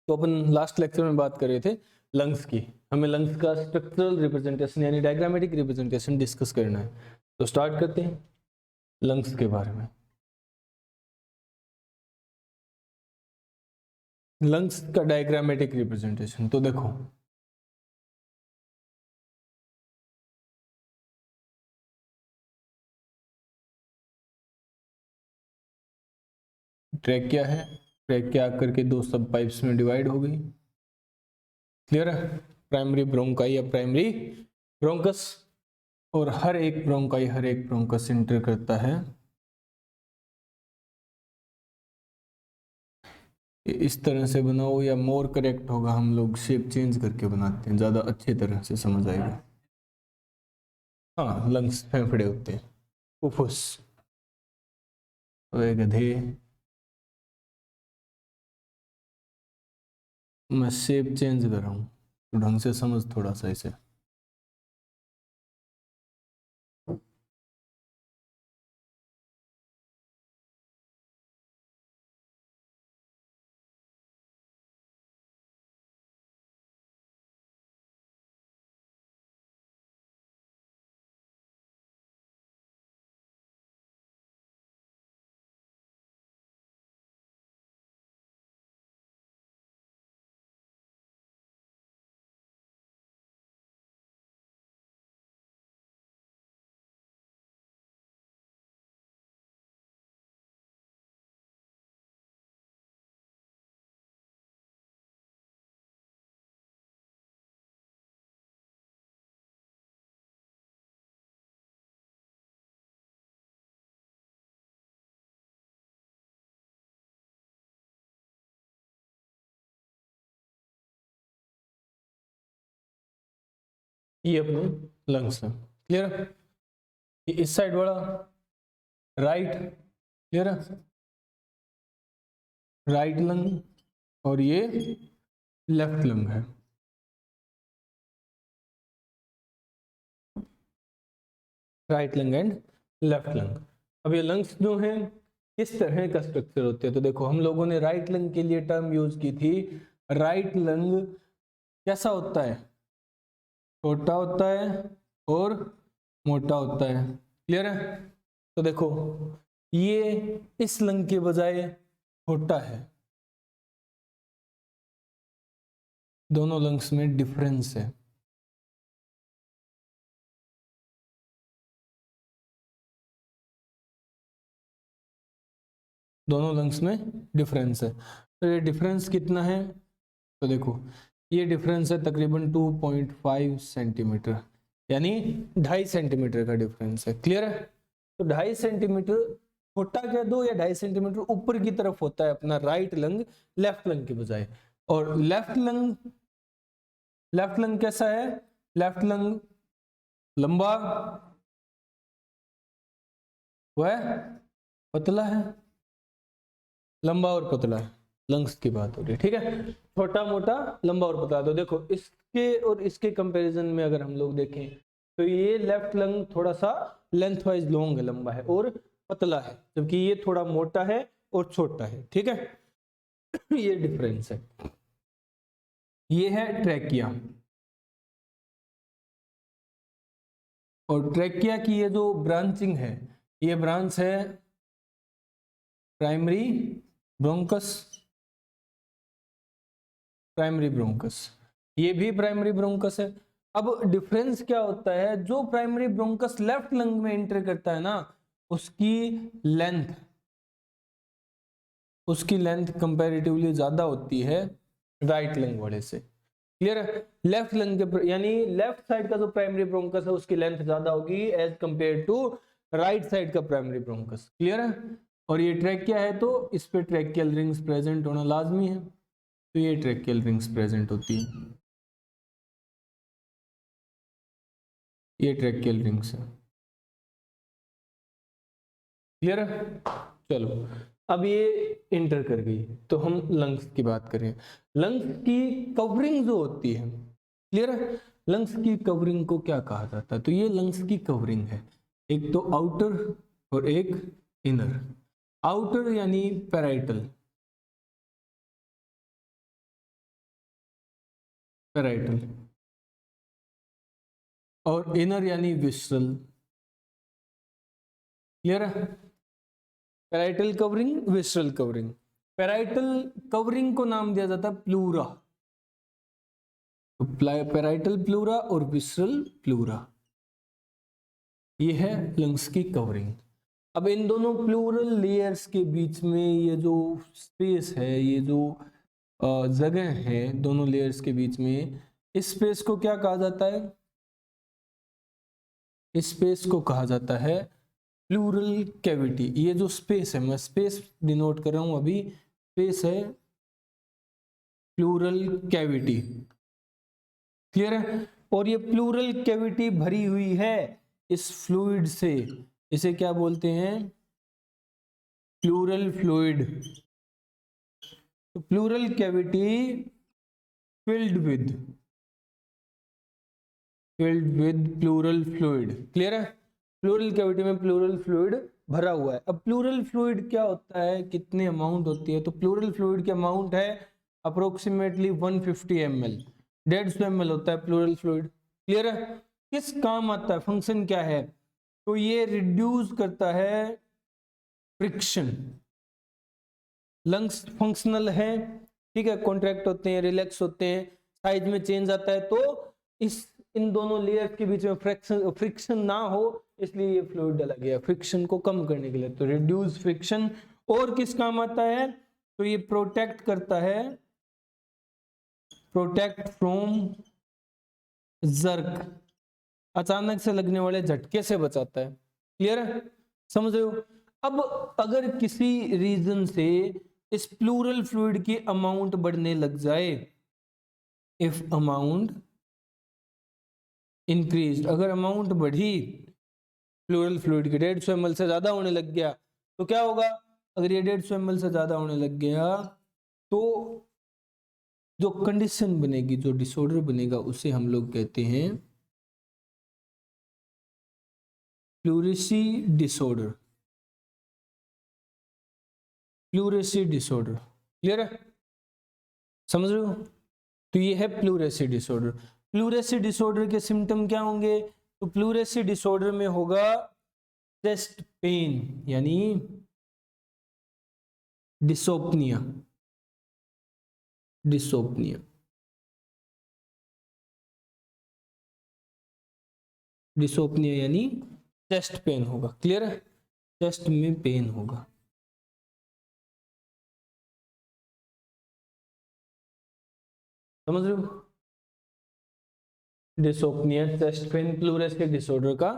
तो अपन last lecture में बात कर रहे थे लंग्स की। हमें लंग्स का स्ट्रक्चरल रिप्रेजेंटेशन यानी डायग्रामेटिक रिप्रेजेंटेशन डिस्कस करना है। तो स्टार्ट करते हैं लंग्स के बारे में। लंग्स का डायग्रामेटिक रिप्रेजेंटेशन तो देखो, ट्रैकिया है, ट्रैकिया आकर के दो सब पाइप्स में डिवाइड हो गई। क्लियर है? प्राइमरी ब्रोंकाई या प्राइमरी ब्रोंकस, और हर एक ब्रोंकाई हर एक ब्रोंकस इंटर करता है इस तरह से बनाओ, या मोर करेक्ट होगा हम लोग शेप चेंज करके बनाते हैं, ज्यादा अच्छे तरह से समझ आएगा। हाँ, लंग्स फेफड़े होते हैं, फुफ्फुस। वे गधे, मैं शेप चेंज कर रहा हूँ तो ढंग से समझ थोड़ा सा इसे। ये अपने लंग्स है। क्लियर है? ये इस साइड वाला राइट, क्लियर है, राइट लंग, और ये लेफ्ट लंग है। Right lung and left lung. अब ये लंग्स जो हैं किस तरह का स्ट्रक्चर होते हैं, तो देखो हम लोगों ने राइट लंग के लिए टर्म यूज की थी, राइट लंग कैसा होता है? छोटा होता है और मोटा होता है। क्लियर है? तो देखो ये इस लंग के बजाय छोटा है, दोनों लंग्स में डिफरेंस है। दोनों लंग्स में डिफरेंस है। तो ये डिफरेंस कितना है? तो देखो ये डिफरेंस है तकरीबन 2.5 सेंटीमीटर, यानी 2.5 सेंटीमीटर का डिफरेंस है। क्लियर है? तो 2.5 सेंटीमीटर छोटा कह दो या 2.5 सेंटीमीटर ऊपर की तरफ होता है अपना राइट लंग लेफ्ट लंग के बजाय। और लेफ्ट लंग कैसा है? लेफ्ट लंग लंबा, वह पतला है, लंबा और पतला है, लंग्स की बात हो रही है। ठीक है, छोटा मोटा लंबा और पतला। तो देखो इसके और इसके कंपैरिजन में अगर हम लोग देखें तो ये लेफ्ट लंग थोड़ा सा लेंथ वाइज लॉन्ग है, लंबा है और पतला है, जबकि ये थोड़ा मोटा है और छोटा है। ठीक है, ये डिफरेंस है। ये है ट्रैकिया, और ट्रैकिया की ये जो ब्रांचिंग है, ये ब्रांच है प्राइमरी ब्रोंकस, प्राइमरी ब्रोंकस, ये भी प्राइमरी ब्रोंकस है। अब डिफरेंस क्या होता है? जो प्राइमरी ब्रोंकस लेफ्ट लंग में एंटर करता है ना, उसकी लेंथ कंपैरेटिवली ज्यादा होती है राइट लंग वाले से। क्लियर है? लेफ्ट लंग के यानी लेफ्ट साइड का जो प्राइमरी ब्रोंकस है उसकी लेंथ ज्यादा होगी as compared to right side का प्राइमरी ब्रोंकस। क्लियर है? और ये ट्रैकिया है तो इस पे ट्रैकियल रिंग्स प्रेजेंट होना लाजमी है, तो ये ट्रैकियल रिंग्स प्रेजेंट होती है, ये ट्रैकियल रिंग्स है। क्लियर है? चलो अब ये इंटर कर गई तो हम लंग्स की बात करें। लंग्स की कवरिंग जो होती है, क्लियर है, लंग्स की कवरिंग को क्या कहा जाता है? तो ये लंग्स की कवरिंग है, एक तो आउटर और एक इनर। आउटर यानी पैराइटल, पैराइटल, और इनर यानी विसरल। क्लियर है? Parietal covering, visceral covering. Parietal covering को नाम दिया जाता है प्लूरा, तो पैराइटल प्लूरा और विसरल प्लूरा, ये है लंग्स की कवरिंग। अब इन दोनों प्लूरल लेयर्स के बीच में ये जो स्पेस है, ये जो जगह है दोनों लेयर्स के बीच में, इस स्पेस को क्या कहा जाता है? इस स्पेस को कहा जाता है प्लूरल कैविटी। ये जो स्पेस है, मैं स्पेस डिनोट कर रहा हूं अभी, स्पेस है प्लूरल कैविटी। क्लियर है? और ये प्लूरल कैविटी भरी हुई है इस फ्लूइड से, इसे क्या बोलते हैं? Pleural fluid. तो pleural cavity filled with pleural fluid. Clear है? प्लूरल कैविटी में प्लूरल फ्लूइड भरा हुआ है। अब प्लूरल फ्लूइड क्या होता है, कितने अमाउंट होती है? तो प्लूरल फ्लूइड की अमाउंट है अप्रोक्सीमेटली 150 ml, 150 ml होता है प्लूरल फ्लूइड। क्लियर है? किस काम आता है, फंक्शन क्या है? तो ये रिड्यूस करता है फ्रिक्शन। लंग्स फंक्शनल है, ठीक है, कॉन्ट्रैक्ट होते हैं, रिलैक्स होते हैं, साइज में चेंज आता है, तो इन दोनों लेयर के बीच में फ्रिक्शन ना हो, इसलिए ये फ्लूइड डाला गया फ्रिक्शन को कम करने के लिए, तो रिड्यूस फ्रिक्शन। और किस काम आता है? तो ये प्रोटेक्ट करता है, प्रोटेक्ट फ्रॉम जर्क, अचानक से लगने वाले झटके से बचाता है। क्लियर है? समझ रहे हो? अब अगर किसी रीजन से इस प्लूरल फ्लूइड की अमाउंट बढ़ने लग जाए, इफ अमाउंट इंक्रीज, अगर अमाउंट बढ़ी प्लूरल फ्लूइड की, 150 ml से ज्यादा होने लग गया, तो क्या होगा? अगर ये 150 ml से ज्यादा होने लग गया तो जो कंडीशन बनेगी, जो डिसऑर्डर बनेगा, उसे हम लोग कहते हैं pleurisy disorder. Pleurisy disorder. Clear है? समझ रहे हो? तो ये है प्लूरेसी डिसऑर्डर। प्लूरेसी डिसऑर्डर के सिम्टम क्या होंगे? तो प्लूरेसी डिसऑर्डर में होगा चेस्ट पेन यानी डिसोपनिया, डिसोपनिया, डिसोपनिया यानी चेस्ट पेन होगा। क्लियर है? चेस्ट में पेन होगा। समझ रहे हो? डिसोपनिया, चेस्ट पेन प्लूरेसी डिसऑर्डर का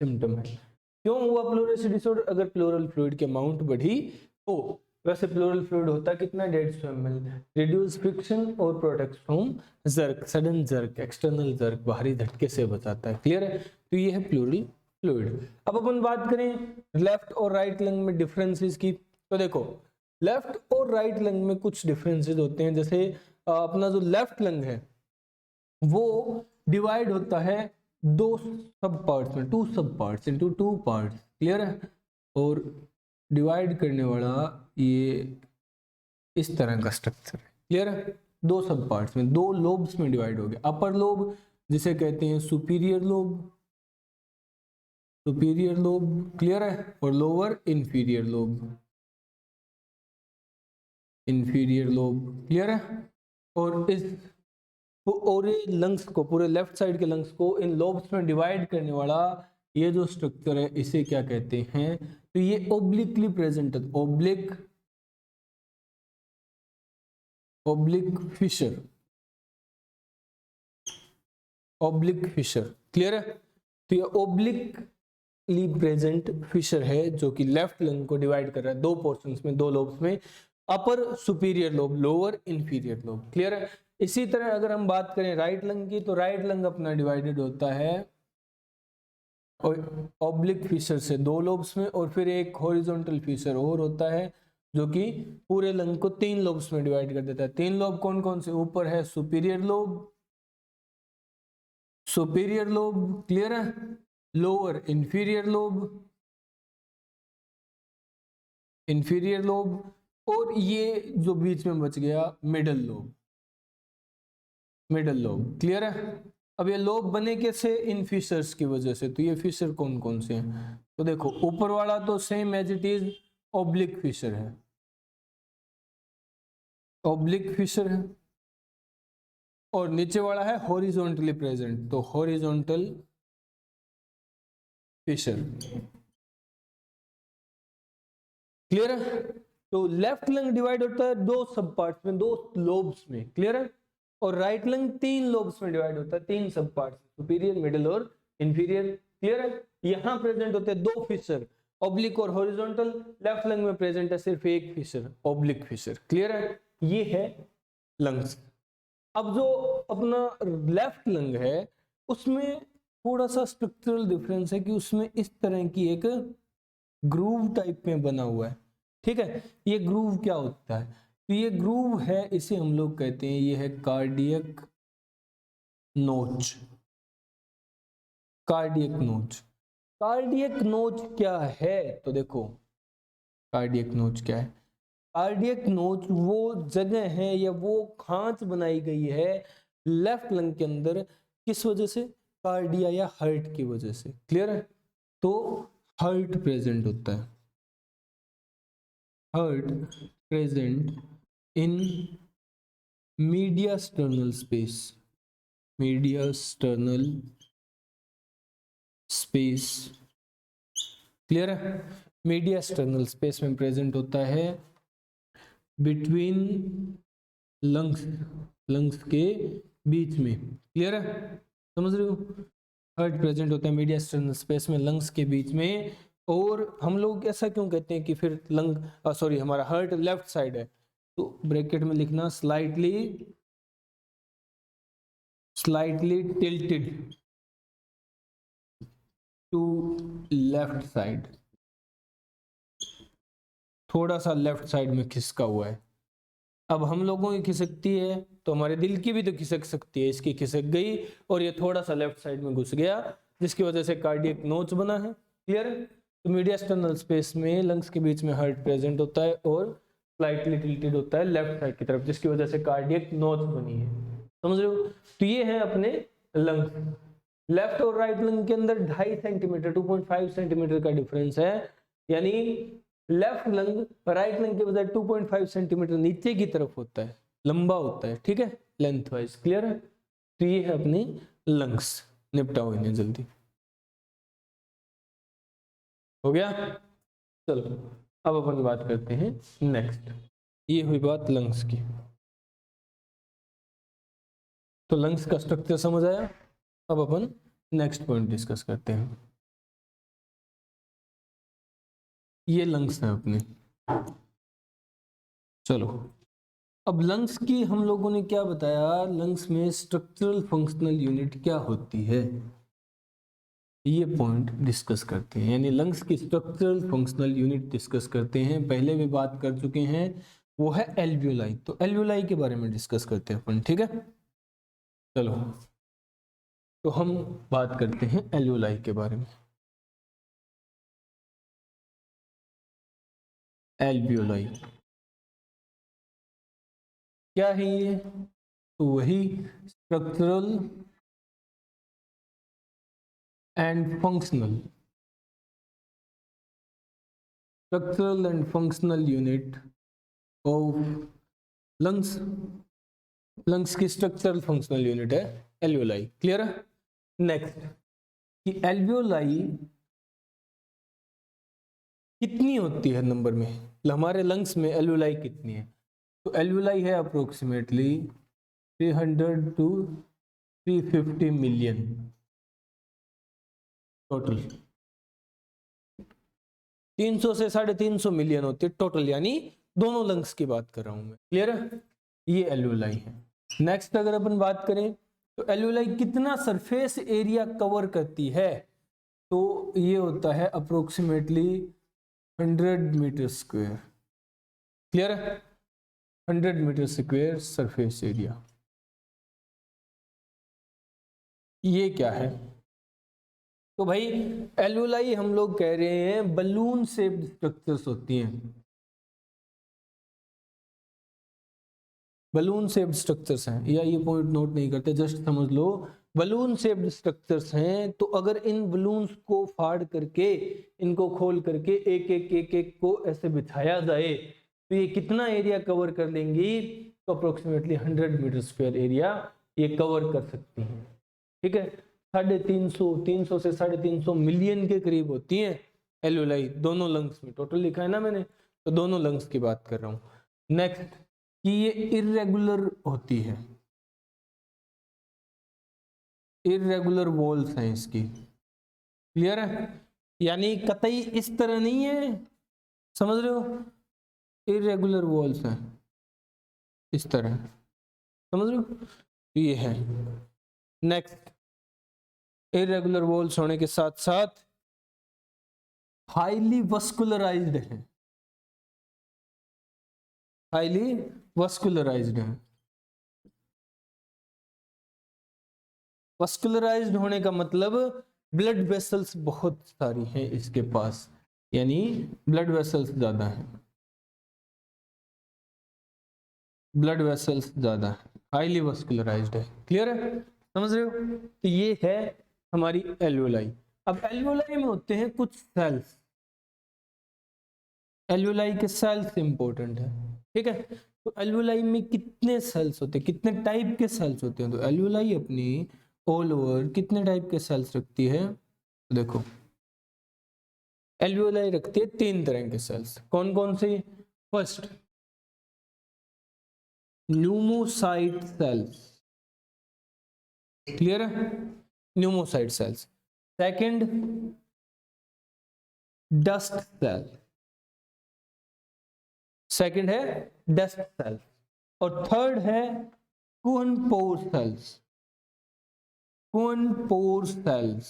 सिम्टम है। क्यों हुआ प्लूरेसी डिसऑर्डर? अगर प्लूरल फ्लूइड की अमाउंट बढ़ी तो, वैसे प्लूरल फ्लूइड होता है कितना? 150 ml। रिड्यूस फ्रिक्शन और protect from jerk, sudden jerk, external jerk, बाहरी झटके से बचाता है। क्लियर है? तो ये है प्लूरल फ्लूइड। अब अपन बात करें लेफ्ट और राइट लंग में डिफरेंसेस की, तो देखो लेफ्ट और राइट लंग में कुछ डिफरेंसेस होते हैं। जैसे अपना जो लेफ्ट लंग है वो डिवाइड होता है दो सब पार्ट्स में, 2 सब पार्ट्स इनटू 2 पार्ट्स। क्लियर है? और डिवाइड करने वाला ये इस तरह का स्ट्रक्चर है। क्लियर है? 2 सब पार्ट्स में, 2 लोब्स में डिवाइड हो गया। अपर लोब जिसे कहते हैं superior lobe, superior lobe, clear है, और lower inferior lobe, inferior lobe. Clear है? और इस और लंग्स को, पूरे लेफ्ट साइड के लंग्स को इन लोब्स में डिवाइड करने वाला ये जो स्ट्रक्चर है, इसे क्या कहते हैं? तो ये ओब्लिकली प्रेजेंट है, oblique, oblique fissure, oblique fissure. Clear है? तो ये ओब्लिकली प्रेजेंट फिशर है जो कि लेफ्ट लंग को डिवाइड कर रहा है 2 पोर्शंस में, 2 लोब्स में, upper superior lobe, lower inferior lobe. Clear है? इसी तरह अगर हम बात करें राइट लंग की, तो राइट लंग अपना डिवाइडेड होता है ऑब्लिक फिशर से 2 लोब्स में, और फिर एक हॉरिजॉन्टल फिशर और होता है जो कि पूरे लंग को 3 लोब्स में डिवाइड कर देता है। 3 लोब कौन कौन से? ऊपर है superior lobe, superior lobe, clear है, lower inferior lobe, inferior lobe, और ये जो बीच में बच गया middle lobe. Middle lobe, clear है। अब ये लोब बने कैसे, इन फिशर्स की वजह से। तो ये फिशर कौन कौन से हैं, तो देखो ऊपर वाला तो same as it is oblique fissure है, ओब्लिक फिशर है, और नीचे वाला है हॉरिजॉन्टली प्रेजेंट, तो हॉरिजॉन्टल फिशर, क्लियर है। तो लेफ्ट लंग डिवाइड होता है दो सब पार्ट्स में, दो लोब्स में, क्लियर है। और राइट लंग तीन लोब्स में डिवाइड होता है, तीन सब पार्ट्स, सुपीरियर, मिडिल और इंफीरियर, क्लियर है। यहां प्रेजेंट होते हैं दो फिशर, ऑब्लिक और हॉरिजॉन्टल। लेफ्ट लंग में प्रेजेंट है सिर्फ एक फिशर, ऑब्लिक फिशर, क्लियर है। ये है लंग्स। अब जो अपना लेफ्ट लंग है उसमें थोड़ा सा स्ट्रक्चरल डिफरेंस है कि उसमें इस तरह की एक ग्रूव टाइप में बना हुआ है, ठीक है। ये ग्रूव क्या होता है, तो ये ग्रूव है, इसे हम लोग कहते हैं, ये है कार्डियक नोच, कार्डियक नोच। कार्डियक नोच क्या है, तो देखो कार्डियक नोच क्या है। कार्डियक नोच वो जगह है या वो खांच बनाई गई है लेफ्ट लंग के अंदर, किस वजह से, कार्डिया या हार्ट की वजह से, क्लियर है। तो हार्ट प्रेजेंट होता है, heart present in mediastinal space, mediastinal space, clear है। मीडियास्टर्नल स्पेस में प्रेजेंट होता है बिटवीन लंग्स, लंग्स के बीच में, क्लियर है, समझ रहे हो। हार्ट प्रेजेंट होता है मीडियास्टर्नल स्पेस में, लंग्स के बीच में। और हम लोग ऐसा क्यों कहते हैं कि फिर लंग सॉरी हमारा हार्ट लेफ्ट साइड है, तो ब्रैकेट में लिखना slightly, slightly tilted to left side, थोड़ा सा लेफ्ट साइड में खिसका हुआ है। अब हम लोगों की खिसकती है तो हमारे दिल की भी तो खिसक सकती है, इसकी खिसक गई और ये थोड़ा सा लेफ्ट साइड में घुस गया, जिसकी वजह से कार्डियक नोच बना है, क्लियर है। तो मीडियास्टर्नल स्पेस में लंग्स के बीच में हार्ट प्रेजेंट होता है और स्लाइटली टिल्टेड होता है लेफ्ट साइड की तरफ, जिसकी वजह से कार्डियक नोच बनी है, समझ रहे हो। तो ये है अपने लंग्स। लेफ्ट और राइट लंग के अंदर 2.5 सेंटीमीटर 2.5 सेंटीमीटर का डिफरेंस है, यानी लेफ्ट लंग राइट लंग के बजाय 2.5 सेंटीमीटर नीचे की तरफ होता है, लंबा होता है, ठीक है, लेंथ वाइज, क्लियर है। तो ये है अपनी लंग्स, निपटाओ इन्हें जल्दी, हो गया। चलो अब अपन बात करते हैं नेक्स्ट, ये हुई बात लंग्स की। तो लंग्स का स्ट्रक्चर समझ आया, अब अपन नेक्स्ट पॉइंट डिस्कस करते हैं। ये लंग्स हैं अपने, चलो अब लंग्स की हम लोगों ने क्या बताया, लंग्स में स्ट्रक्चरल फंक्शनल यूनिट क्या होती है, ये पॉइंट डिस्कस करते हैं, यानी लंग्स की स्ट्रक्चरल फंक्शनल यूनिट डिस्कस करते हैं। पहले भी बात कर चुके हैं, वो है एल्वियोलाई, तो एल्वियोलाई के बारे में डिस्कस करते हैं अपन, ठीक है। चलो तो हम बात करते हैं एल्वियोलाई के बारे में। एल्वियोलाई क्या है ये, तो वही structural and functional, structural and functional unit of lungs, lungs की स्ट्रक्चरल फंक्शनल यूनिट है एल्वियोलाई, क्लियर है। नेक्स्ट कि एल्वियोलाई कितनी होती है नंबर में, हमारे लंग्स में एल्वियोलाई कितनी है, तो एल्वियोलाई है अप्रोक्सीमेटली 300 to 350 मिलियन टोटल, 300 से 350 मिलियन होती है टोटल, यानी दोनों लंग्स की बात कर रहा हूं मैं, क्लियर है। ये एल्वियोलाई है। नेक्स्ट अगर अपन बात करें तो एल्वियोलाई कितना सरफेस एरिया कवर करती है, तो ये होता है अप्रोक्सीमेटली 100 मीटर स्क्वायर, क्लियर है, 100 मीटर स्क्वायर सरफेस एरिया। ये क्या है, तो भाई एल्वियोलाई हम लोग कह रहे हैं बलून शेप्ड स्ट्रक्चर्स होती हैं, बलून शेप्ड स्ट्रक्चर्स हैं, या ये पॉइंट नोट नहीं करते, जस्ट समझ लो बलून शेप्ड स्ट्रक्चर्स हैं। तो अगर इन बलून्स को फाड़ करके, इनको खोल करके एक एक एक एक को ऐसे बिछाया जाए तो ये कितना एरिया कवर कर लेंगी? तो अप्रोक्सीमेटली 100 मीटर स्क्वायर एरिया ये कवर कर सकती हैं। ठीक है, 350 से 350 मिलियन के करीब होती हैं एल्वेलाई दोनों लंग्स में। टोटल लिखा है ना मैंने, तो दोनों लंग्स की बात कर रहा हूँ। नेक्स्ट कि ये इर्रेगुलर होती है, इर्रेगुलर वॉल्स हैं इसकी। क्लियर है? यानी कतई इस तरह नहीं है, समझ रहे हो? इर्रेगुलर वॉल्स हैं इस तरह, समझ रहे हो? ये है। नेक्स्ट, इर्रेगुलर वॉल्स होने के साथ साथ हाईली वस्कुलराइज्ड है, हाईली वस्कुलराइज्ड है। वस्कुलराइज्ड होने का मतलब ब्लड वेसल्स बहुत सारी हैं इसके पास, यानी ब्लड वेसल्स ज्यादा हैं, ब्लड वेसल्स ज्यादा है, हाईली वस्कुलराइज्ड है। क्लियर है? समझ रहे हो? तो ये है हमारी एल्वेलाई। अब एल्वेलाई में होते हैं कुछ सेल्स, एल्वेलाई के सेल्स इंपॉर्टेंट है। ठीक है, तो एल्वेलाई में कितने सेल्स होते हैं, कितने टाइप के सेल्स होते हैं? तो एल्वेलाई अपनी ऑल ओवर कितने टाइप के सेल्स रखती है? तो देखो एल्वेलाई रखती है 3 तरह के सेल्स। कौन कौन से? First, pneumocyte cells. क्लियर है? Pneumocyte cells. Second, dust cell, second है डस्ट सेल। और थर्ड है कोन पोर सेल्स, कोन पोर सेल्स।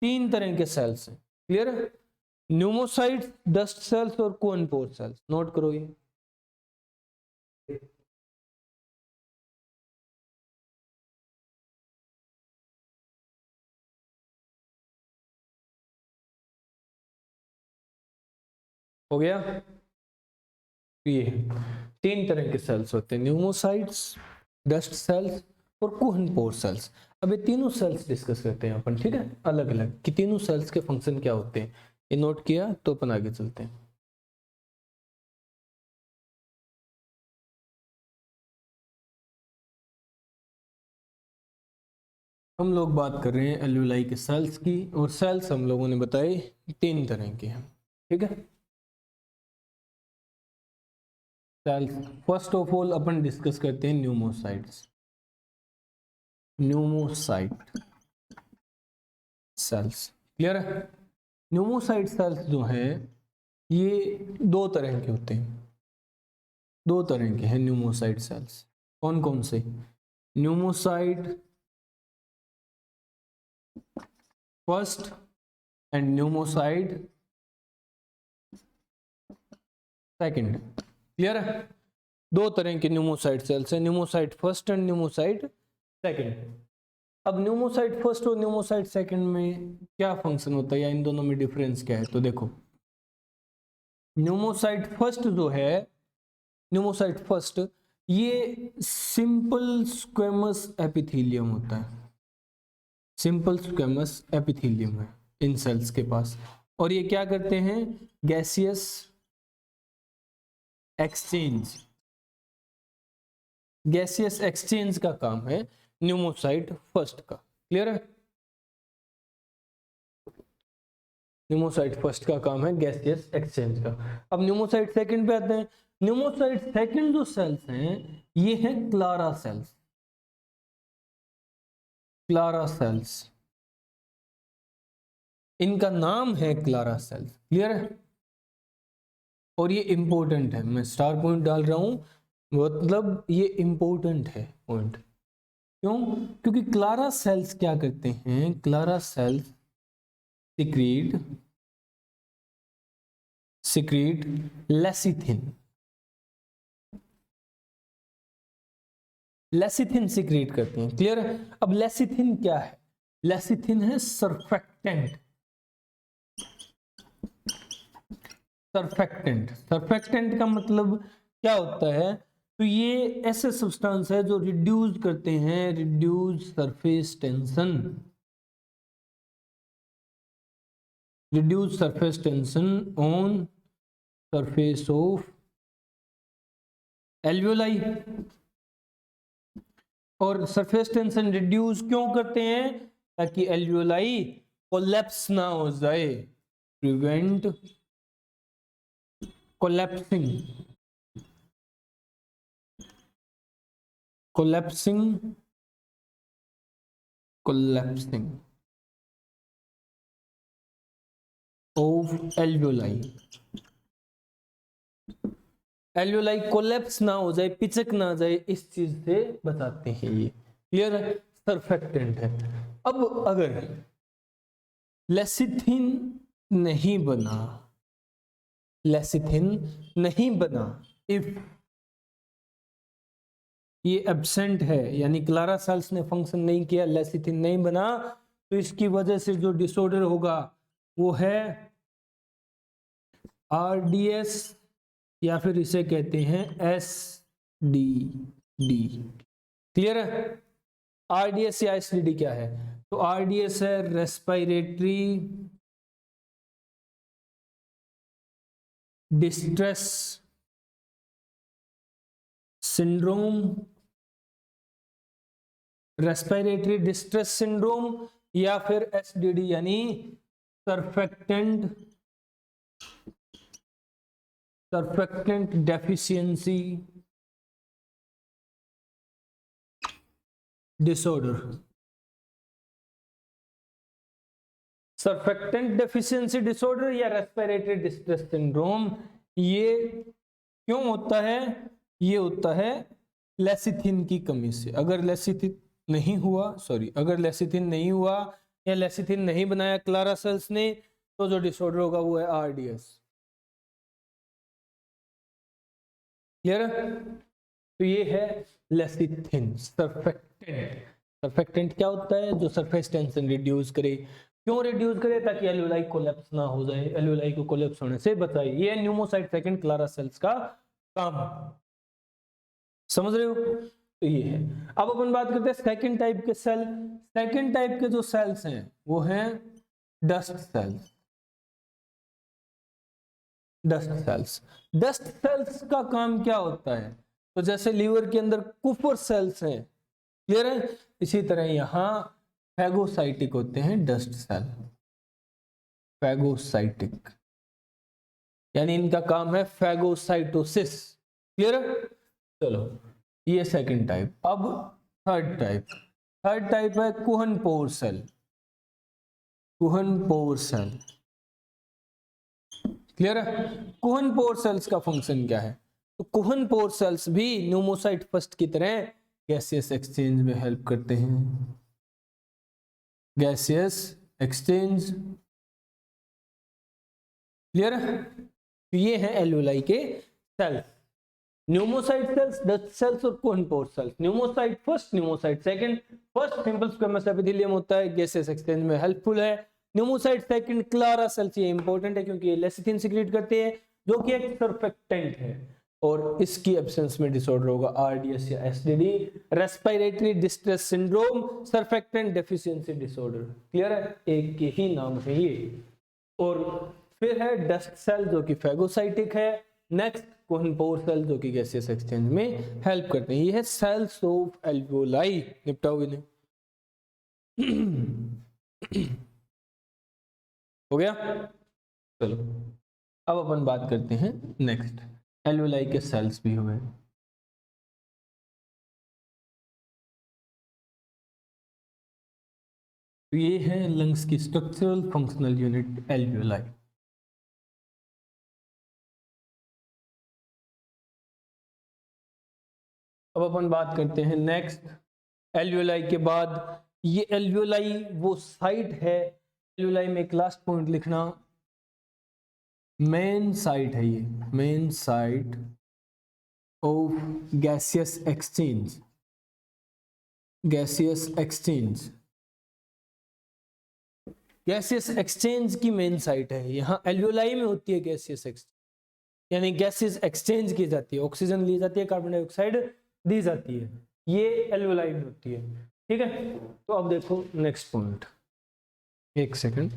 3 तरह के सेल्स हैं। क्लियर है? न्यूमोसाइट्स, डस्ट सेल्स और कोन पोर सेल्स। नोट करो ये। हो गया? ये 3 तरह के सेल्स होते हैं, न्यूमोसाइट्स, डस्ट सेल्स और कोहन पोर सेल्स। अब ये तीनों सेल्स डिस्कस करते हैं अपन, ठीक है, अलग अलग, कि तीनों सेल्स के फंक्शन क्या होते हैं। ये नोट किया तो अपन आगे चलते हैं। हम लोग बात कर रहे हैं एल्वेलाई के सेल्स की, और सेल्स हम लोगों ने बताए 3 तरह के हैं। ठीक है, सेल्स फर्स्ट ऑफ ऑल अपन डिस्कस करते हैं न्यूमोसाइट्स, न्यूमोसाइट सेल्स। क्लियर है? न्यूमोसाइट सेल्स जो है ये 2 तरह के होते हैं, 2 तरह के हैं न्यूमोसाइट सेल्स। कौन कौन से? Pneumocyte first and pneumocyte second. Clear है? 2 तरह के न्यूमोसाइट सेल्स हैं, pneumocyte first and pneumocyte second. अब न्यूमोसाइट फर्स्ट और न्यूमोसाइट सेकंड में क्या फंक्शन होता है, या इन दोनों में डिफरेंस क्या है? तो देखो न्यूमोसाइट फर्स्ट जो है, न्यूमोसाइट फर्स्ट ये सिंपल स्क्वेमस एपिथेलियम होता है, सिंपल स्क्वेमस एपिथेलियम है इन सेल्स के पास। और ये क्या करते हैं? गैसियस एक्सचेंज, गैसियस एक्सचेंज का काम है न्यूमोसाइट फर्स्ट का। क्लियर है? न्यूमोसाइट फर्स्ट का काम है गैसियस एक्सचेंज का। अब न्यूमोसाइट सेकंड पे आते हैं। न्यूमोसाइट सेकंड जो सेल्स हैं ये है क्लारा सेल्स, क्लारा सेल्स, इनका नाम है क्लारा सेल्स। क्लियर है? और ये इंपॉर्टेंट है, मैं स्टार पॉइंट डाल रहा हूं, मतलब ये इंपॉर्टेंट है पॉइंट। क्यों? क्योंकि क्लारा सेल्स क्या करते हैं? Clara cells secrete, secrete lecithin, lecithin secrete करते हैं। क्लियर है? अब लेसिथिन क्या है? लेसिथिन है सर्फेक्टेंट, सर्फेक्टेंट, सर्फेक्टेंट का मतलब क्या होता है, तो ये ऐसे सब्सटेंस है जो रिड्यूस करते हैं, reduce surface tension, reduce surface tension on surface of alveoli. और सरफेस टेंशन रिड्यूस क्यों करते हैं, ताकि एल्वियोलाई कोलैप्स ना हो जाए, prevent collapsing, collapsing, collapsing of alveoli. Alveoli collapse ना हो जाए, पिचक ना जाए, इस चीज से बचाते हैं ये। क्लियर है, सरफेक्टेंट है। अब अगर लेसिथिन नहीं बना, लेसिथिन नहीं बना, इफ ये एब्सेंट है, यानी क्लारा सेल्स ने फंक्शन नहीं किया, लेसिथिन नहीं बना, तो इसकी वजह से जो डिसऑर्डर होगा वो है आरडीएस, या फिर इसे कहते हैं एसडीडी। क्लियर है, आरडीएस या एसडीडी क्या है, तो आरडीएस है respiratory distress syndrome, respiratory distress syndrome, या फिर एसडीडी यानी surfactant, surfactant deficiency disorder. Surfactant deficiency disorder या रेस्पिरेटरी डिस्ट्रेस सिंड्रोम, ये क्यों होता है, ये होता है लेसिथिन की कमी से। अगर लेसिथिन नहीं हुआ, सॉरी, अगर लेसिथिन नहीं हुआ या लेसिथिन नहीं बनाया क्लारा सेल्स ने, तो जो डिसऑर्डर होगा वो है आरडीएस। क्लियर है, तो ये है लेसिथिन सर्फेक्टेंट। सर्फेक्टेंट क्या होता है, जो सरफेस टेंशन रिड्यूस करे। क्यों रिड्यूस करे, ताकि एल्वियोलाई कोलैप्स ना हो जाए, एल्वियोलाई को कोलैप्स होने से बचाए। ये न्यूमोसाइट सेकंड क्लारा सेल्स का काम, समझ रहे हो, तो ये है। अब अपन बात करते हैं सेकंड टाइप के सेल। सेकंड टाइप के जो सेल्स हैं वो हैं dust cells. Dust cells, dust cells का काम क्या होता है, तो जैसे लीवर के अंदर कुफर सेल्स हैं, क्लियर है, इसी तरह यहां फैगोसाइटिक होते हैं डस्ट सेल, फैगोसाइटिक, यानी इनका काम है फैगोसाइटोसिस। क्लियर है, चलो ये सेकंड टाइप। अब थर्ड टाइप, थर्ड टाइप है कुहन पोर सेल, कुहन पोर सेल। क्लियर है, कुहन पोर सेल्स का फंक्शन क्या है, तो कुहन पोर सेल्स भी न्यूमोसाइट फर्स्ट की तरह गैसियस एक्सचेंज में हेल्प करते हैं, गैसियस एक्सचेंज। क्लियर है, तो ये है एल्वियोलाई के cell, pneumocyte cells, dust cells और Kohn pore cells. Pneumocyte first, pneumocyte second. First simple squamous epithelium होता है, गैसियस एक्सचेंज में हेल्पफुल है। न्यूमोसाइट सेकंड क्लारा सेल्स, ये इंपॉर्टेंट है क्योंकि ये लेसिथिन सीक्रेट करते हैं, जो कि एक सर्फेक्टेंट है, और इसकी एब्सेंस में डिसऑर्डर होगा आरडीएस या SDD, respiratory distress syndrome, surfactant deficiency disorder. Clear है, एक के ही नाम है ये। और फिर है डस्ट सेल जो कि फैगोसाइटिक है। नेक्स्ट कुहन पोर सेल जो कि गैसियस एक्सचेंज में हेल्प करते हैं। ये है सेल्स ऑफ एल्वियोलाई। निपटाओ इन्हें। हो गया, चलो अब अपन बात करते हैं नेक्स्ट, एल्वियोलाई के सेल्स भी हुए। तो ये है लंग्स की स्ट्रक्चरल फंक्शनल यूनिट एल्वियोलाई। अब अपन बात करते हैं नेक्स्ट एल्वियोलाई के बाद। ये एल्वियोलाई वो साइट है, एल्वियोलाई में एक लास्ट पॉइंट लिखना, मेन साइट है ये, main site of gaseous exchange, gaseous exchange, gaseous exchange की मेन साइट है। यहां एल्वियोलाई में होती है गैसियस एक्सचेंज। यानी गैसेस एक्सचेंज की जाती है, ऑक्सीजन ली जाती है, कार्बन डाइऑक्साइड दी जाती है, ये एल्वेओलाई में होती है। ठीक है, तो अब देखो नेक्स्ट पॉइंट, एक सेकंड।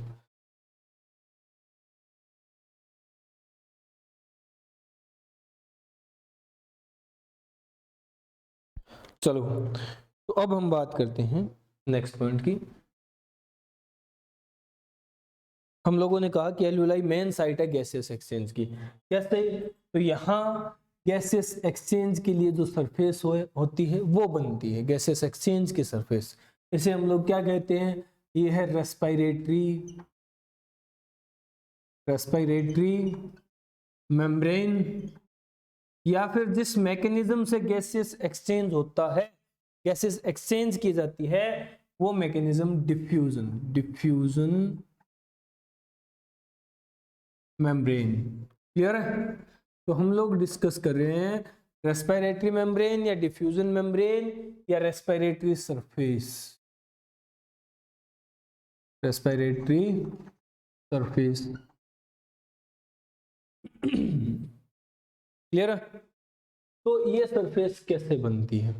चलो, तो अब हम बात करते हैं नेक्स्ट पॉइंट की। हम लोगों ने कहा कि एल्वेओलाई मेन साइट है गैसियस एक्सचेंज की। कैसे? तो यहाँ गैसियस एक्सचेंज के लिए जो सरफेस होती है वो बनती है गैसियस एक्सचेंज की सरफेस। इसे हम लोग क्या कहते हैं? ये है रेस्पिरेटरी मेम्ब्रेन, या फिर जिस मैकेनिज्म से गैसियस एक्सचेंज होता है, गैसेस एक्सचेंज की जाती है, वो मैकेनिज्म डिफ्यूजन मेम्ब्रेन। क्लियर है? तो हम लोग डिस्कस कर रहे हैं रेस्पिरेटरी मेम्ब्रेन या डिफ्यूजन मेम्ब्रेन या respiratory surface. Respiratory surface clear है? तो ये सरफेस कैसे बनती है,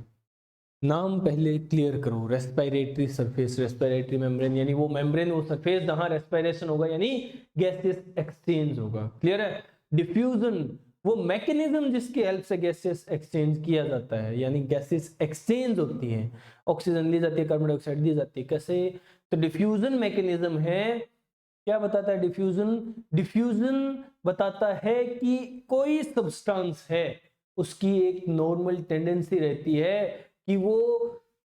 नाम पहले क्लियर करो। रेस्पिरेटरी सरफेस, रेस्पिरेटरी मेम्ब्रेन यानी वो मेम्ब्रेन, वो सरफेस जहां रेस्पिरेशन होगा यानी गैसेस एक्सचेंज होगा। क्लियर है? डिफ्यूजन वो मैकेनिज्म जिसकी हेल्प से गैसेस एक्सचेंज किया जाता है, यानी गैसेस एक्सचेंज होती है, ऑक्सीजन ली जाती है, कार्बन डाइऑक्साइड दी जाती है। कैसे? तो डिफ्यूजन मैकेनिज्म है। क्या बताता है डिफ्यूजन? डिफ्यूजन बताता है कि कोई सब्सटेंस है, उसकी एक नॉर्मल टेंडेंसी रहती है कि वो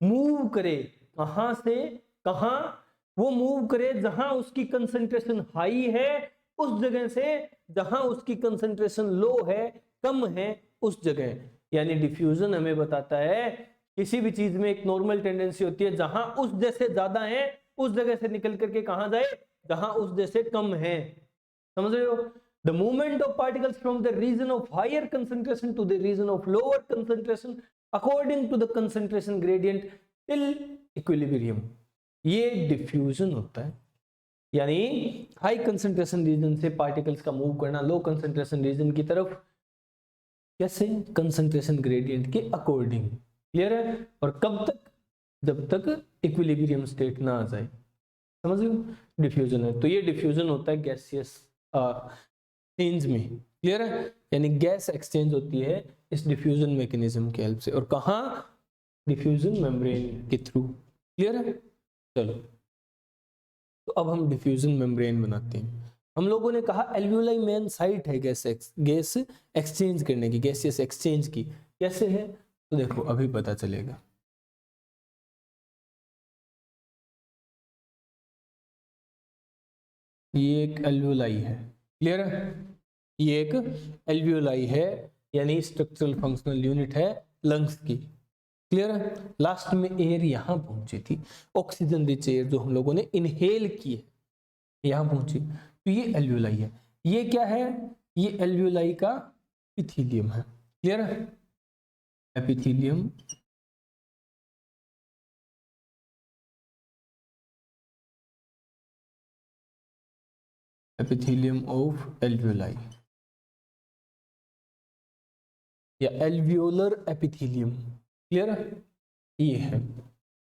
मूव करे, कहां से कहां? वो मूव करे जहां उसकी कंसंट्रेशन हाई है उस जगह से जहां उसकी कंसंट्रेशन लो है, कम है, उस जगह। यानी डिफ्यूजन हमें बताता है किसी भी चीज में एक नॉर्मल टेंडेंसी होती है, जहां उस जैसे ज्यादा है उस जगह से निकल करके कहां जाए, जहां उस जैसे कम है। समझ रहे हो? The movement of particles from the region of higher concentration to the region of lower concentration according to the concentration gradient till equilibrium, ये डिफ्यूजन होता है। यानी हाई कंसंट्रेशन रीजन से पार्टिकल्स का मूव करना लो कंसंट्रेशन रीजन की तरफ, कैसे? कंसंट्रेशन ग्रेडियंट के अकॉर्डिंग। क्लियर है? और कब तक? जब तक इक्विलिब्रियम स्टेट ना आ जाए। समझ रहे हो? डिफ्यूजन है, तो ये डिफ्यूजन होता है गैसियस एक्सचेंज में। क्लियर है? यानी गैस एक्सचेंज होती है इस डिफ्यूजन मैकेनिज्म की हेल्प से, और कहां? डिफ्यूजन मेम्ब्रेन के थ्रू। क्लियर है? चलो, तो अब हम डिफ्यूजन मेम्ब्रेन बनाते हैं। हम लोगों ने कहा एल्वियोलाई मेन साइट है गैस एक्सचेंज करने की, गैसियस एक्सचेंज की। कैसे है? तो देखो अभी पता चलेगा। ये एक एल्वियोलाई है। क्लियर है? ये एक एल्वियोलाई है, यानी स्ट्रक्चरल फंक्शनल यूनिट है लंग्स की। क्लियर है? लास्ट में एयर यहां पहुंची थी, ऑक्सीजन रिच एयर जो हम लोगों ने इनहेल की है, यहां पहुंची। तो ये एल्वियोलाई है। ये क्या है? ये एल्वियोलाई का एपिथेलियम है। क्लियर है? एपिथेलियम, एपिथेलियम ऑफ एल्वियोलाई या एल्वियोलर एपिथेलियम। क्लियर है? ये है।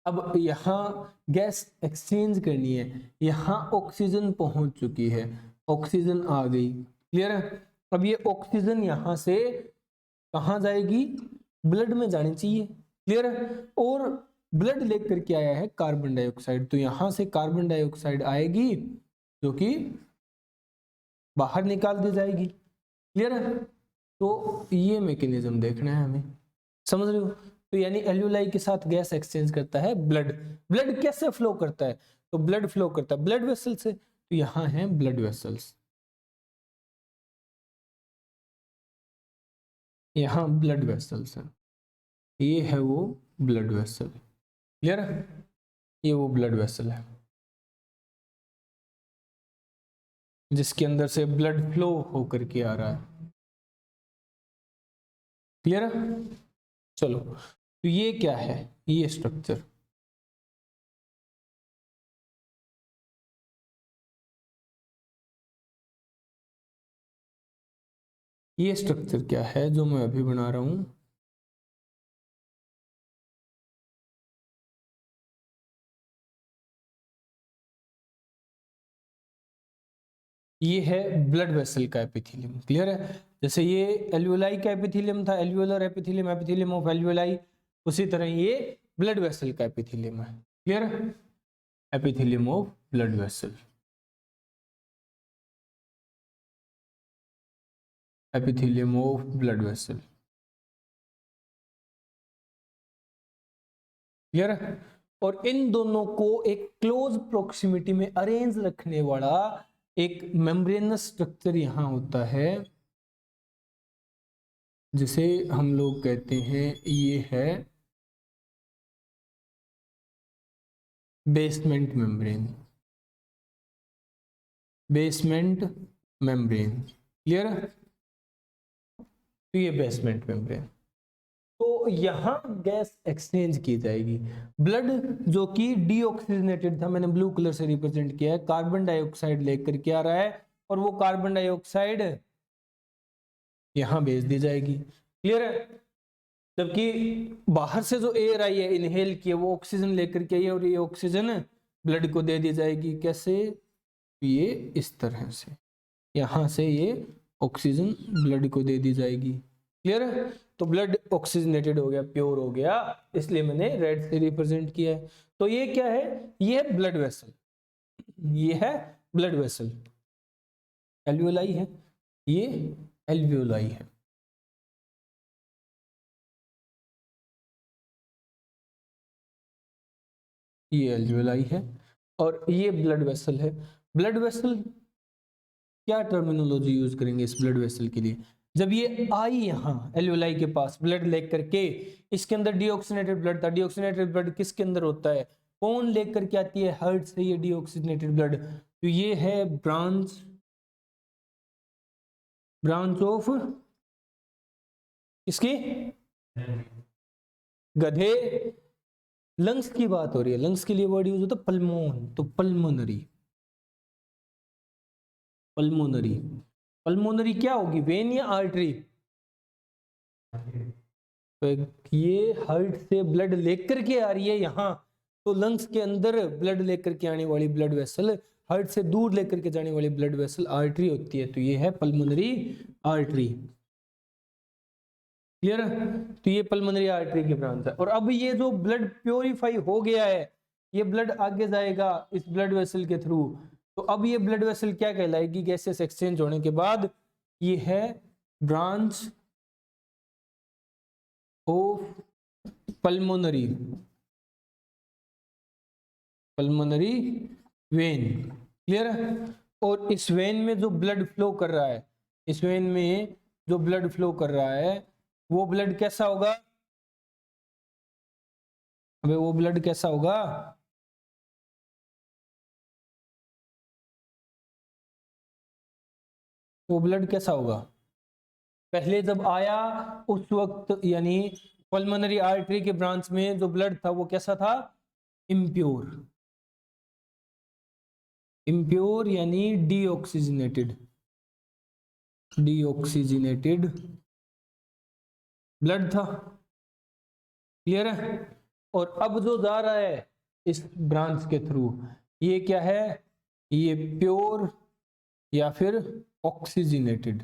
अब यहाँ गैस एक्सचेंज करनी है, यहाँ ऑक्सीजन पहुंच चुकी है, ऑक्सीजन आ गई। क्लियर है? अब ये ऑक्सीजन यहाँ से कहाँ जाएगी? ब्लड में जानी चाहिए। क्लियर है? और ब्लड लेकर के आया है कार्बन डाइऑक्साइड, तो यहाँ से कार्बन डाइऑक्साइड आएगी जो कि बाहर निकाल दी जाएगी। क्लियर है? तो ये मैकेनिज्म देखना है हमें। समझ रहे हो? तो यानी एल्यूलाई के साथ गैस एक्सचेंज करता है ब्लड। ब्लड कैसे फ्लो करता है? तो ब्लड फ्लो करता है ब्लड वेसल से, तो यहां है ब्लड वेसल्स, यहां ब्लड वेसल्स है, ये है वो ब्लड वेसल। क्लियर है? ये वो ब्लड वेसल है जिसके अंदर से ब्लड फ्लो होकर के आ रहा है। क्लियर है? चलो, तो ये क्या है? ये स्ट्रक्चर ये स्ट्रक्चर क्या है जो मैं अभी बना रहा हूं, ये है ब्लड वेसल का एपिथेलियम। क्लियर है? जैसे ये एल्वियोलाई का एपिथेलियम था, alveolar epithelium, epithelium of alveoli, उसी तरह ये ब्लड वेसल का एपिथेलियम है। क्लियर है? Epithelium of blood vessel, epithelium of blood vessel. Clear है? और इन दोनों को एक क्लोज प्रोक्सिमिटी में अरेंज रखने वाला एक मेम्ब्रेनस स्ट्रक्चर यहां होता है, जिसे हम लोग कहते हैं ये है basement membrane, basement membrane. Clear है? तो ये बेसमेंट मेम्ब्रेन, तो यहां गैस एक्सचेंज की जाएगी। ब्लड जो कि डीऑक्सीजनेटेड था, मैंने ब्लू कलर से रिप्रेजेंट किया है, कार्बन डाइऑक्साइड लेकर के आ रहा है, और वो कार्बन डाइऑक्साइड यहां भेज दी जाएगी। क्लियर है? जबकि बाहर से जो एयर आई है इनहेल की, वो ऑक्सीजन लेकर के आई है, और ये ऑक्सीजन ब्लड को दे दी जाएगी। कैसे? ये इस तरह से, यहां से ये ऑक्सीजन ब्लड को दे दी जाएगी। क्लियर है? तो ब्लड ऑक्सीजनेटेड हो गया, प्योर हो गया, इसलिए मैंने रेड से रिप्रेजेंट किया है। तो ये क्या है? ये है ब्लड वेसल, ये है ब्लड वेसल, एल्वियोलाई है, ये एल्वियोलाई है। ये एल्वियोलाई है और ये ब्लड वेसल है। ब्लड वेसल, क्या टर्मिनोलॉजी यूज करेंगे इस ब्लड वेसल के लिए? जब ये आई यहाँ एल्वियोलाई के पास ब्लड लेकर के, इसके अंदर डीऑक्सीनेटेड ब्लड था, डीऑक्सीनेटेड ब्लड किसके अंदर होता है? कौन लेकर के आती है? हार्ट से ये डीऑक्सीनेटेड ब्लड। तो ये है ब्रांच, ब्रांच ऑफ इसकी गधे। लंग्स की बात हो रही है, लंग्स के लिए वर्ड यूज होता है पल्मोन, तो पल्मोनरी, पल्मोनरी। पल्मोनरी क्या होगी, वेन या आर्टरी? तो ये हार्ट से ब्लड लेकर के आ रही है यहाँ, तो लंग्स के अंदर ब्लड लेकर के आने वाली ब्लड वेसल, हार्ट से दूर लेकर के जाने वाली ब्लड वेसल आर्टरी होती है। तो ये है पल्मोनरी आर्टरी। क्लियर है? तो ये पल्मोनरी आर्टरी की ब्रांच है। और अब ये जो ब्लड प्योरीफाई हो गया है, ये ब्लड आगे जाएगा इस ब्लड वेसल के थ्रू। तो अब ये ब्लड वेसल क्या कहलाएगी? गैसेस एक्सचेंज होने के बाद ये है branch of pulmonary, pulmonary vein. Clear है? और इस वेन में जो ब्लड फ्लो कर रहा है, इस वेन में जो ब्लड फ्लो कर रहा है, वो ब्लड कैसा होगा? अबे वो ब्लड कैसा होगा? वो ब्लड कैसा होगा? पहले जब आया उस वक्त, यानी पल्मोनरी आर्टरी के ब्रांच में जो ब्लड था वो कैसा था? इम्प्योर, इम्प्योर यानी डीऑक्सीजनेटेड, डीऑक्सीजनेटेड ब्लड था। क्लियर है? और अब जो जा रहा है इस ब्रांच के थ्रू, ये क्या है? ये प्योर या फिर ऑक्सीजनेटेड,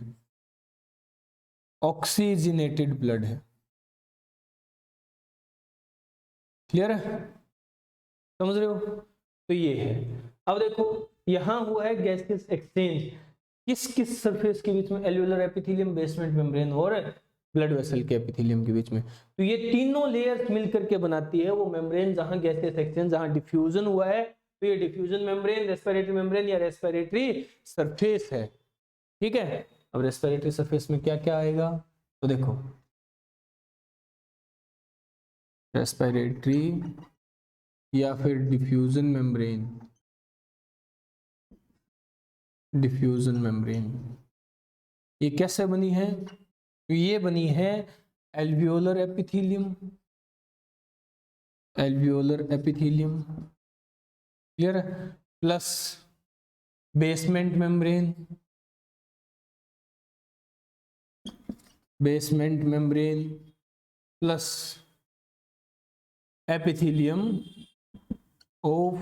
ऑक्सीजनेटेड ब्लड है। क्लियर है? समझ रहे हो? तो ये है। अब देखो यहां हुआ है गैसेस एक्सचेंज, किस किस सरफेस के बीच में? एल्वियोलर एपिथेलियम, बेसमेंट मेम्ब्रेन और ब्लड वेसल के एपिथेलियम के बीच में। तो ये तीनों लेयर्स मिलकर के बनाती है वो मेम्ब्रेन जहां गैसेस एक्सचेंज, जहां डिफ्यूजन हुआ है। तो ये डिफ्यूजन मेम्ब्रेन, रेस्पिरेटरी मेम्ब्रेन या रेस्पिरेटरी सरफेस है। ठीक है? अब रेस्पिरेटरी सरफेस में क्या क्या आएगा? तो देखो रेस्पिरेटरी या फिर डिफ्यूजन मेम्ब्रेन, डिफ्यूजन मेम्ब्रेन ये कैसे बनी है? तो ये बनी है alveolar epithelium, alveolar epithelium. Clear है? Plus basement membrane, basement membrane plus epithelium of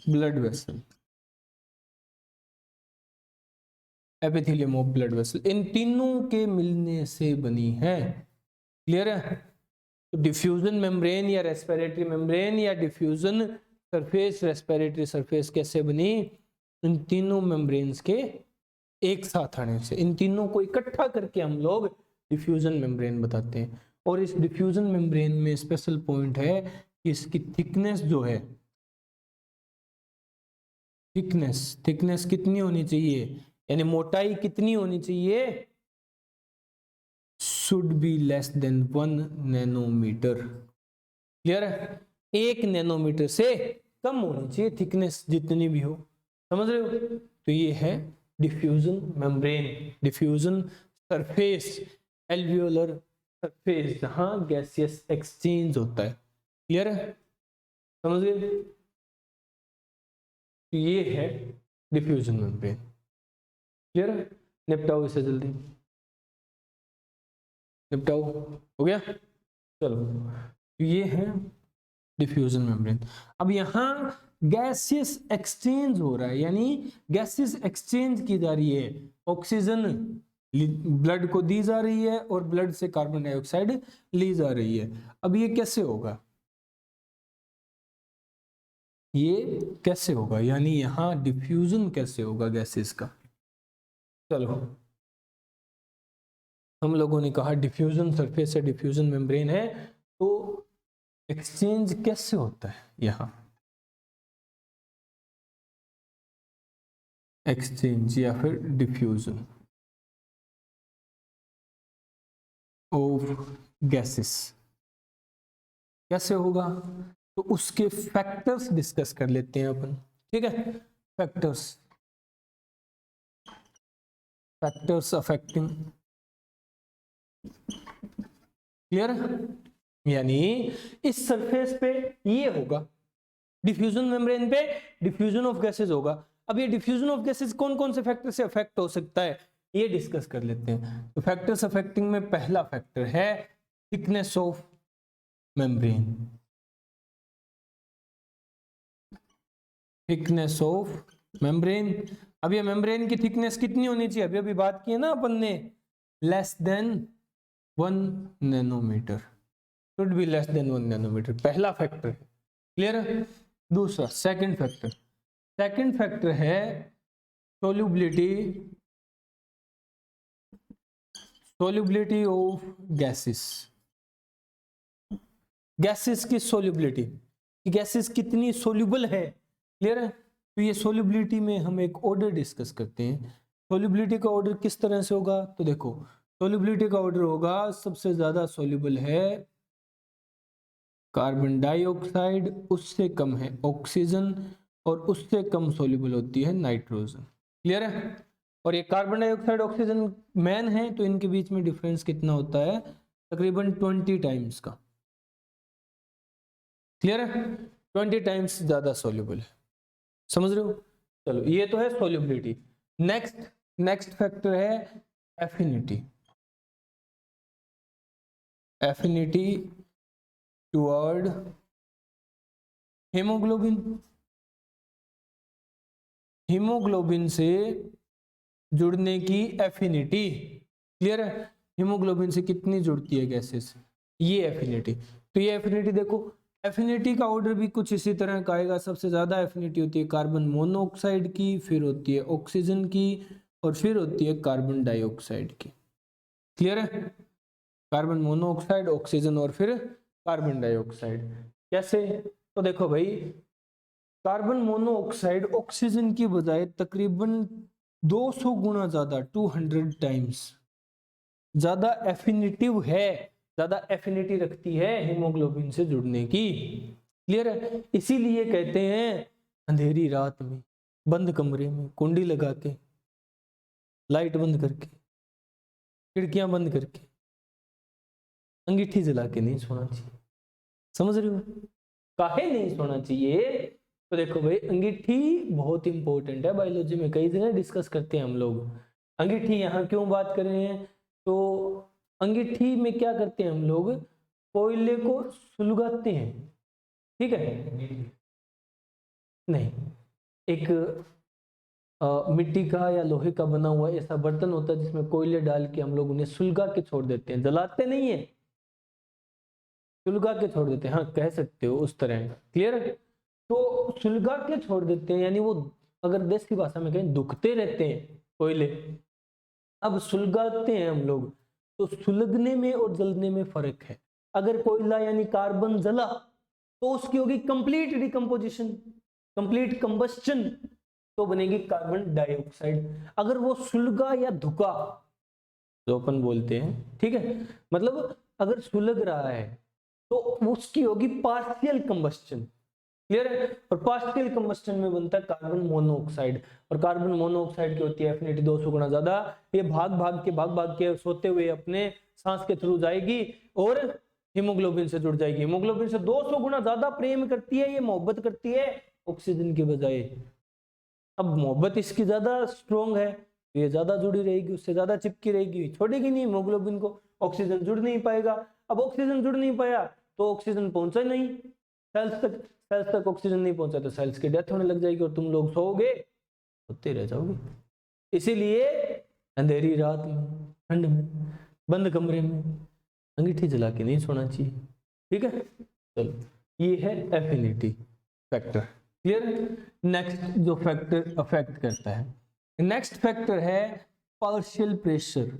blood vessel, epithelium of blood vessel, इन तीनों के मिलने से बनी है। क्लियर है? तो डिफ्यूजन मेम्ब्रेन या रेस्पिरेटरी मेम्ब्रेन या डिफ्यूजन सरफेस, रेस्पिरेटरी सरफेस कैसे बनी? इन तीनों मेम्ब्रेन्स के एक साथ आने से, इन तीनों को इकट्ठा करके हम लोग डिफ्यूजन मेम्ब्रेन बताते हैं। और इस डिफ्यूजन मेम्ब्रेन में स्पेशल पॉइंट है कि इसकी थिकनेस जो है, थिकनेस कितनी होनी चाहिए, यानी मोटाई कितनी होनी चाहिए? Should be less than 1 nanometre. Clear है? 1 नैनोमीटर से कम होनी चाहिए थिकनेस, जितनी भी हो। समझ रहे हो? तो ये है diffusion membrane, diffusion surface, alveolar surface, जहां गैसियस एक्सचेंज होता है। क्लियर है? समझ गए? तो ये है डिफ्यूजन मेम्ब्रेन। क्लियर है? निपटाओ इसे जल्दी, निपटाओ। हो गया? चलो, तो ये है डिफ्यूजन मेम्ब्रेन। अब यहां गैसियस एक्सचेंज हो रहा है, यानी गैसियस एक्सचेंज की जा रही है। ऑक्सीजन ब्लड को दी जा रही है और ब्लड से कार्बन डाइऑक्साइड ली जा रही है। अब ये कैसे होगा? ये कैसे होगा, यानी यहां डिफ्यूजन कैसे होगा गैसेस का? चलो, हम लोगों ने कहा डिफ्यूजन सरफेस है, डिफ्यूजन मेम्ब्रेन है, तो एक्सचेंज कैसे होता है? यहां एक्सचेंज या फिर डिफ्यूजन ऑफ गैसेस कैसे होगा? तो उसके फैक्टर्स डिस्कस कर लेते हैं अपन। ठीक है? Factors affecting. क्लियर? यानी इस सरफेस पे ये होगा, डिफ्यूजन मेम्ब्रेन पे डिफ्यूजन ऑफ गैसेस होगा। अब ये डिफ्यूजन ऑफ गैसेस कौन कौन से फैक्टर से अफेक्ट हो सकता है, ये डिस्कस कर लेते हैं। तो फैक्टर्स अफेक्टिंग में पहला फैक्टर है thickness of membrane, thickness of membrane. अब ये मेम्ब्रेन की थिकनेस कितनी होनी चाहिए? अभी अभी बात की है ना अपन ने, less than 1 nanometre, should be less than 1 nanometre, पहला फैक्टर है। क्लियर है? दूसरा सेकंड फैक्टर है सोल्युबिलिटी ऑफ गैसेस, गैसेस की सोल्युबिलिटी, गैसेस कितनी सोल्यूबल है। क्लियर है? तो ये सोल्युबिलिटी में हम एक ऑर्डर डिस्कस करते हैं। सोल्युबिलिटी का ऑर्डर किस तरह से होगा? तो देखो, सोल्युबिलिटी का ऑर्डर होगा, सबसे ज्यादा सोल्यूबल है कार्बन डाइऑक्साइड, उससे कम है ऑक्सीजन, और उससे कम सोल्यूबल होती है नाइट्रोजन। क्लियर है? और ये कार्बन डाइऑक्साइड ऑक्सीजन मैन है, तो इनके बीच में डिफरेंस कितना होता है? तकरीबन 20 टाइम्स का। क्लियर है? 20 टाइम्स ज्यादा सोल्यूबल है। समझ रहे हो? चलो, ये तो है सोल्यूबिलिटी। नेक्स्ट फैक्टर है एफिनिटी टुवर्ड हीमोग्लोबिन से जुड़ने की एफिनिटी। क्लियर है? हीमोग्लोबिन से कितनी जुड़ती है गैसेस, ये एफिनिटी। तो ये एफिनिटी देखो, एफिनिटी का ऑर्डर भी कुछ इसी तरह का आएगा। सबसे ज्यादा एफिनिटी होती है कार्बन मोनोऑक्साइड की, फिर होती है ऑक्सीजन की, और फिर होती है कार्बन डाइऑक्साइड की। क्लियर है? कार्बन मोनोऑक्साइड, ऑक्सीजन, और फिर कार्बन डाइऑक्साइड। कैसे? तो देखो भाई, कार्बन मोनोऑक्साइड ऑक्सीजन की बजाय तकरीबन 200 गुना ज्यादा, 200 टाइम्स ज्यादा एफिनिटिव है, ज्यादा एफिनिटी रखती है हीमोग्लोबिन से जुड़ने की। क्लियर है? इसीलिए कहते हैं अंधेरी रात में, बंद कमरे में, कुंडी लगा के, लाइट बंद करके, खिड़कियां बंद करके, अंगीठी जला के नहीं सोना चाहिए। समझ रहे हो? काहे नहीं सोना चाहिए? तो देखो भाई, अंगीठी बहुत इंपॉर्टेंट है बायोलॉजी में, कई जगह डिस्कस करते हैं हम लोग। अंगीठी यहाँ क्यों बात कर रहे हैं? तो अंगीठी में क्या करते हैं हम लोग, कोयले को सुलगाते हैं, ठीक है। नहीं, एक मिट्टी का या लोहे का बना हुआ ऐसा बर्तन होता है जिसमें कोयले डाल के हम लोग उन्हें सुलगा के छोड़ देते हैं, जलाते नहीं है, सुलगा के छोड़ देते हैं, हाँ कह सकते हो उस तरह। क्लियर है? तो सुलगा के छोड़ देते हैं यानी वो, अगर देश की भाषा में कहें, दुखते रहते हैं कोयले। अब सुलगाते हैं हम लोग, तो सुलगने में और जलने में फर्क है। अगर कोयला यानी कार्बन जला तो उसकी होगी कंप्लीट डिकम्पोजिशन, कंप्लीट कंबस्शन, तो बनेगी कार्बन डाइऑक्साइड। अगर वो सुलगा या धुका जो अपन बोलते हैं, ठीक है, मतलब अगर सुलग रहा है तो उसकी होगी पार्शियल कंबस्शन। क्लियर है? और पार्शियल कंबस्शन में बनता है कार्बन मोनोऑक्साइड, और कार्बन मोनोऑक्साइड की होती है एफिनिटी 200 गुना ज्यादा। ये भाग भाग के सोते हुए अपने सांस के थ्रू जाएगी और हीमोग्लोबिन से जुड़ जाएगी। हीमोग्लोबिन से 200 गुना ज्यादा प्रेम करती है, ये मोहब्बत करती है ऑक्सीजन के बजाय। अब मोहब्बत इसकी ज्यादा स्ट्रोंग है, ये ज्यादा जुड़ी रहेगी, उससे ज्यादा चिपकी रहेगी, छोड़ेगी नहीं हीमोग्लोबिन को, ऑक्सीजन जुड़ नहीं पाएगा। अब ऑक्सीजन जुड़ नहीं पाया तो ऑक्सीजन पहुंचा नहीं सेल्स तक ऑक्सीजन नहीं पहुंचा तो सेल्स की डेथ होने लग जाएगी और तुम लोग सोओगे, सोते रह जाओगे। इसीलिए अंधेरी रात में, ठंड में, बंद कमरे में अंगीठी जला के नहीं सोना चाहिए, ठीक है। चलो, ये है एफिनिटी फैक्टर। क्लियर? नेक्स्ट जो फैक्टर अफेक्ट करता है, नेक्स्ट फैक्टर है partial pressure.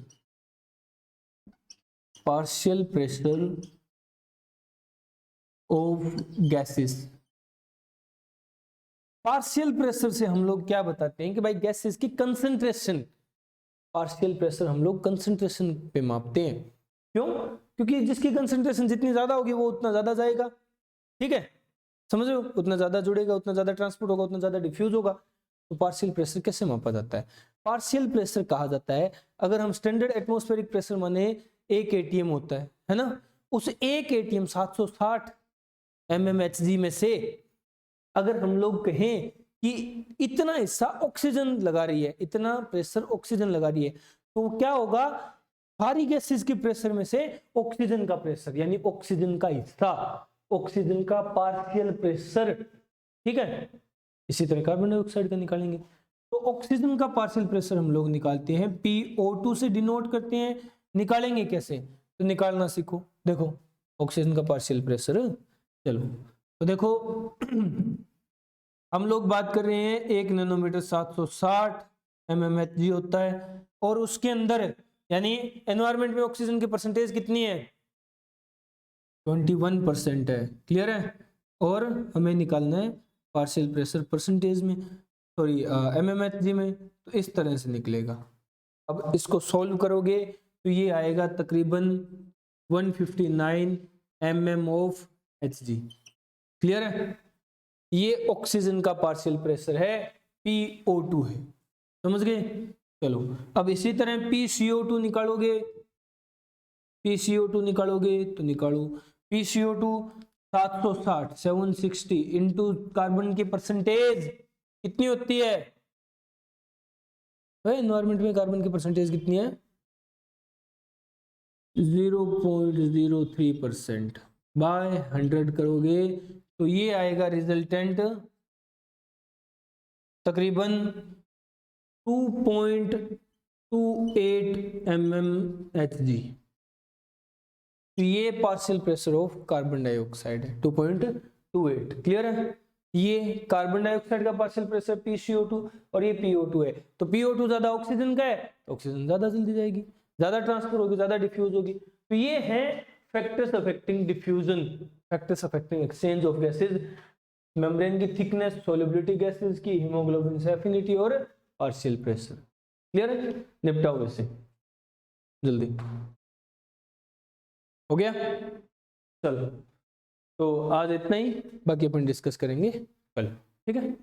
Partial pressure of gases. Partial pressure से हम लोग क्या बताते हैं कि भाई गैसेस की कंसंट्रेशन, पार्शियल प्रेशर हम लोग कंसंट्रेशन पे मापते हैं। क्यों? क्योंकि जिसकी कंसंट्रेशन जितनी ज्यादा होगी वो उतना ज्यादा जाएगा, ठीक है, समझ रहे हो, उतना ज्यादा जुड़ेगा, उतना ज्यादा ट्रांसपोर्ट होगा, उतना ज्यादा डिफ्यूज होगा। तो पार्शियल प्रेशर कैसे मापा जाता है? पार्शियल प्रेशर कहा जाता है, अगर हम स्टैंडर्ड एटमॉस्फेरिक प्रेशर माने 1 एटीएम होता है ना, उस 1 एटीएम 760 mmHg में से अगर हम लोग कहें कि इतना हिस्सा ऑक्सीजन लगा रही है, इतना प्रेशर ऑक्सीजन लगा रही है, तो क्या होगा, सारी गैसेस के प्रेशर में से ऑक्सीजन का प्रेशर यानी ऑक्सीजन का हिस्सा, ऑक्सीजन का पार्शियल प्रेशर, ठीक है। इसी तरह कार्बन डाइऑक्साइड का निकालेंगे, तो ऑक्सीजन का पार्शियल प्रेशर हम लोग निकालते हैं PO2 से डिनोट करते हैं। निकालेंगे कैसे? तो निकालना सीखो। देखो ऑक्सीजन का पार्शियल प्रेशर, चलो तो देखो हम लोग बात कर रहे हैं 1 नैनोमीटर 760 mmHg होता है, और उसके अंदर यानी एनवायरमेंट में ऑक्सीजन की परसेंटेज कितनी है? 21% है। क्लियर है? और हमें निकालना है पार्शियल प्रेशर परसेंटेज में, सॉरी mmHg में, तो इस तरह से निकलेगा। अब इसको सॉल्व करोगे तो ये आएगा तकरीबन 159 mm ऑफ Hg। क्लियर है? ये ऑक्सीजन का पार्शियल प्रेशर है, PO2 है, समझ गए? चलो अब इसी तरह PCO2 निकालोगे, PCO2 निकालोगे तो निकालो PCO2 760 इंटू कार्बन की परसेंटेज कितनी होती है? एनवायरमेंट में कार्बन की परसेंटेज कितनी है? 0.03%। बाय 100 करोगे तो ये आएगा रिजल्टेंट तकरीबन 2.28 mmHg। तो ये partial pressure of carbon dioxide है 2.28। क्लियर है? ये कार्बन डाइऑक्साइड का पार्शियल प्रेशर PCO2 और ये PO2 है। तो PO2 ज्यादा ऑक्सीजन का है तो ऑक्सीजन ज्यादा जल्दी जाएगी, ज्यादा ट्रांसफर होगी, ज्यादा डिफ्यूज होगी। तो ये है factors affecting diffusion, factors affecting exchange of gases, membrane की थिकनेस, सोल्युबिलिटी गैसेज की, हीमोग्लोबिन से एफिनिटी और पार्शियल प्रेशर। क्लियर है? निपटाओ इसे जल्दी, हो गया? चलो तो आज इतना ही, बाकी अपन डिस्कस करेंगे कल, ठीक है।